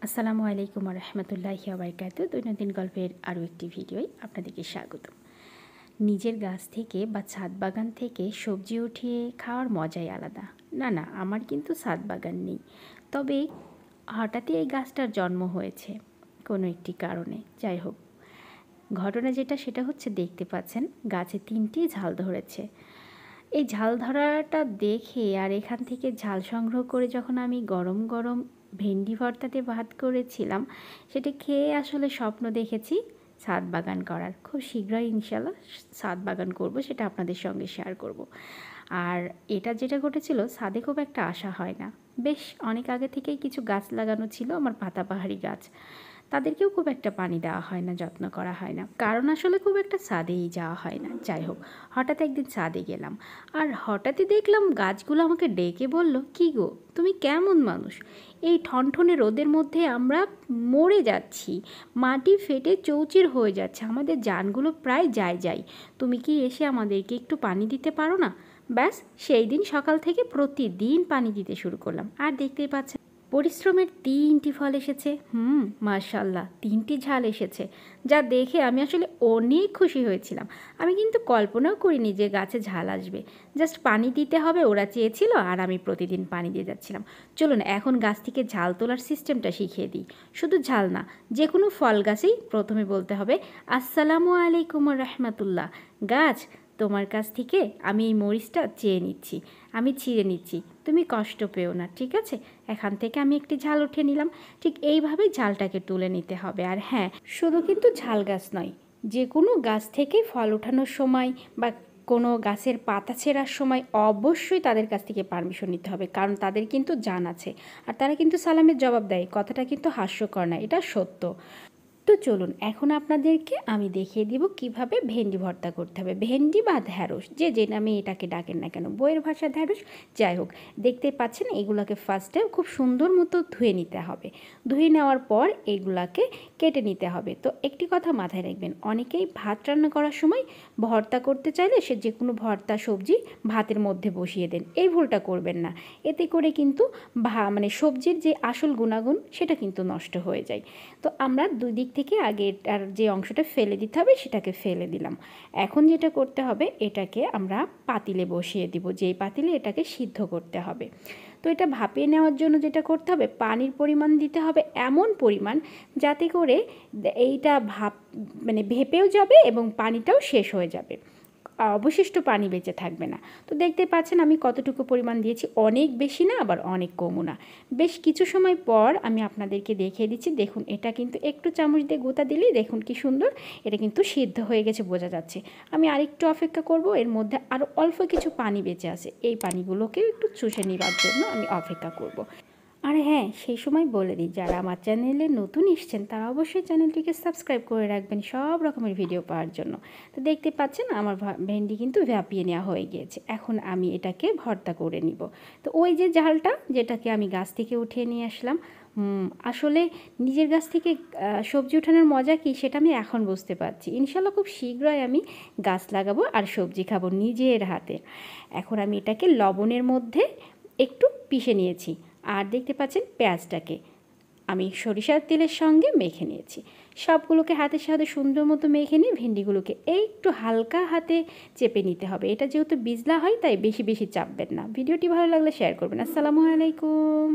আসসালামু আলাইকুম রহমতুল্লাহি ওয়া দৈনন্দিন গল্পের আরও একটি ভিডিওয় আপনাদেরকে স্বাগত। নিজের গাছ থেকে বা ছাদ বাগান থেকে সবজি উঠিয়ে খাওয়ার মজাই আলাদা। না, আমার কিন্তু ছাদ বাগান নেই, তবে হঠাৎই এই গাছটার জন্ম হয়েছে কোনো একটি কারণে। যাই হোক, ঘটনা সেটা হচ্ছে, দেখতে পাচ্ছেন গাছে 3টি ঝাল ধরেছে। এই ঝাল ধরাটা দেখে আর এখান থেকে ঝাল সংগ্রহ করে যখন আমি গরম গরম ভেন্ডি ভর্তাতে ভাত করেছিলাম, সেটা খেয়ে আসলে স্বপ্ন দেখেছি ছাদ বাগান করার। খুব শীঘ্রই ইনশাল্লাহ ছাদ বাগান করব, সেটা আপনাদের সঙ্গে শেয়ার করব। আর এটা যেটা ঘটেছিল, ছাদে খুব একটা আশা হয় না। বেশ অনেক আগে থেকেই কিছু গাছ লাগানো ছিল, আমার পাতাবাহারি গাছ। তাদেরকেও খুব একটা পানি দেওয়া হয় না, যত্ন করা হয় না, কারণ আসলে খুব একটা ছাদেই যাওয়া হয় না। যাই হোক, হঠাৎ একদিন ছাদে গেলাম, আর হঠাৎই দেখলাম গাছগুলো আমাকে ডেকে বলল, কী গো, তুমি কেমন মানুষ? এই ঠনঠনে রোদের মধ্যে আমরা মরে যাচ্ছি, মাটি ফেটে চৌচির হয়ে যাচ্ছে, আমাদের জানগুলো প্রায় যায়। তুমি কি এসে আমাদেরকে একটু পানি দিতে পারো না? ব্যাস, সেই দিন সকাল থেকে প্রতিদিন পানি দিতে শুরু করলাম। আর দেখতেই পাচ্ছেন, পরিশ্রমের 3টি ফল এসেছে। মাশাআল্লাহ, 3টি ঝাল এসেছে, যা দেখে আমি আসলে অনেক খুশি হয়েছিলাম। আমি কিন্তু কল্পনাও করিনি যে গাছে ঝাল আসবে। জাস্ট পানি দিতে হবে, ওরা চেয়েছিল, আর আমি প্রতিদিন পানি দিয়ে যাচ্ছিলাম। চলুন এখন গাছ থেকে ঝাল তোলার সিস্টেমটা শিখিয়ে দিই। শুধু ঝাল না, যে কোনো ফল গাছেই প্রথমে বলতে হবে আসসালামু আলাইকুম রহমতুল্লাহ। গাছ, তোমার কাছ থেকে আমি এই মরিচটা চেয়ে নিচ্ছি, আমি ছিঁড়ে নিচ্ছি, তুমি কষ্ট পেও না, ঠিক আছে? এখান থেকে আমি একটি ঝাল উঠিয়ে নিলাম। ঠিক এইভাবেই ঝালটাকে তুলে নিতে হবে। আর হ্যাঁ, শুধু কিন্তু ঝাল গাছ নয়, যে কোনো গাছ থেকে ফল ওঠানোর সময় বা কোনো গাছের পাতা ছেঁড়ার সময় অবশ্যই তাদের কাছ থেকে পারমিশন নিতে হবে, কারণ তাদের কিন্তু জান আছে, আর তারা কিন্তু সালামের জবাব দেয়। কথাটা কিন্তু হাস্যকর না, এটা সত্য। তো চলুন এখন আপনাদেরকে আমি দেখিয়ে দিব কিভাবে ভেন্ডি ভর্তা করতে হবে। ভেন্ডি বা ঢ্যাঁড়স, যে নামে এটাকে ডাকেন না কেন, বইয়ের ভাষা ঢ্যাঁড়স, যাই হোক, দেখতে পাচ্ছেন এগুলাকে ফার্স্টে খুব সুন্দর মতো ধুয়ে নিতে হবে। ধুয়ে নেওয়ার পর এগুলাকে কেটে নিতে হবে। তো একটি কথা মাথায় রাখবেন, অনেকেই ভাত রান্না করার সময় ভর্তা করতে চাইলে সে যে কোনো ভর্তা সবজি ভাতের মধ্যে বসিয়ে দেন। এই ভুলটা করবেন না, এতে করে কিন্তু সবজির যে আসল গুণাগুণ সেটা কিন্তু নষ্ট হয়ে যায়। তো আমরা দুই দিক থেকে আগে এটার যে অংশটা ফেলে দিতে হবে সেটাকে ফেলে দিলাম। এখন যেটা করতে হবে, এটাকে আমরা পাতিলে বসিয়ে দিব, যেই পাতিলে এটাকে সিদ্ধ করতে হবে। তো এটা ভাপিয়ে নেওয়ার জন্য যেটা করতে হবে, পানির পরিমাণ দিতে হবে এমন পরিমাণ যাতে করে এইটা ভেপেও যাবে এবং পানিটাও শেষ হয়ে যাবে, অবশিষ্ট পানি বেঁচে থাকবে না। তো দেখতে পাচ্ছেন আমি কতটুকু পরিমাণ দিয়েছি, অনেক বেশি না আবার অনেক কমও না। বেশ কিছু সময় পর আমি আপনাদেরকে দেখিয়ে দিচ্ছি। দেখুন, এটা কিন্তু একটু চামচ দিয়ে গোতা দিলেই দেখুন কি সুন্দর এটা কিন্তু সিদ্ধ হয়ে গেছে, বোঝা যাচ্ছে। আমি আরেকটু অপেক্ষা করব, এর মধ্যে আরও অল্প কিছু পানি বেঁচে আছে, এই পানিগুলোকে একটু চুষে নেওয়ার জন্য আমি অপেক্ষা করব। আর হ্যাঁ, সেই সময় বলে দিই, যারা আমার চ্যানেলে নতুন এসেছেন তারা অবশ্যই চ্যানেলটিকে সাবস্ক্রাইব করে রাখবেন সব রকমের ভিডিও পাওয়ার জন্য। তো দেখতে পাচ্ছেন আমার ভেন্ডি কিন্তু ভাপিয়ে নেওয়া হয়ে গিয়েছে। এখন আমি এটাকে ভর্তা করে নিব। তো ওই যে ঝালটা যেটাকে আমি গাছ থেকে উঠিয়ে নিয়ে আসলাম, আসলে নিজের গাছ থেকে সবজি ওঠানোর মজা কী সেটা আমি এখন বুঝতে পারছি। ইনশাল্লাহ খুব শীঘ্রই আমি গাছ লাগাবো আর সবজি খাবো নিজের হাতে। এখন আমি এটাকে লবণের মধ্যে একটু পিষে নিয়েছি। আর দেখতে পাচ্ছেন পেঁয়াজটাকে আমি সরিষার তেলের সঙ্গে মেখে নিয়েছি। সবগুলোকে হাতের সাথে সুন্দর মতো মেখে নিয়ে ভেন্ডিগুলোকে একটু হালকা হাতে চেপে নিতে হবে। এটা যেহেতু বিজলা হয় তাই বেশি বেশি চাপবেন না। ভিডিওটি ভালো লাগলে শেয়ার করবেন। আসসালামু আলাইকুম।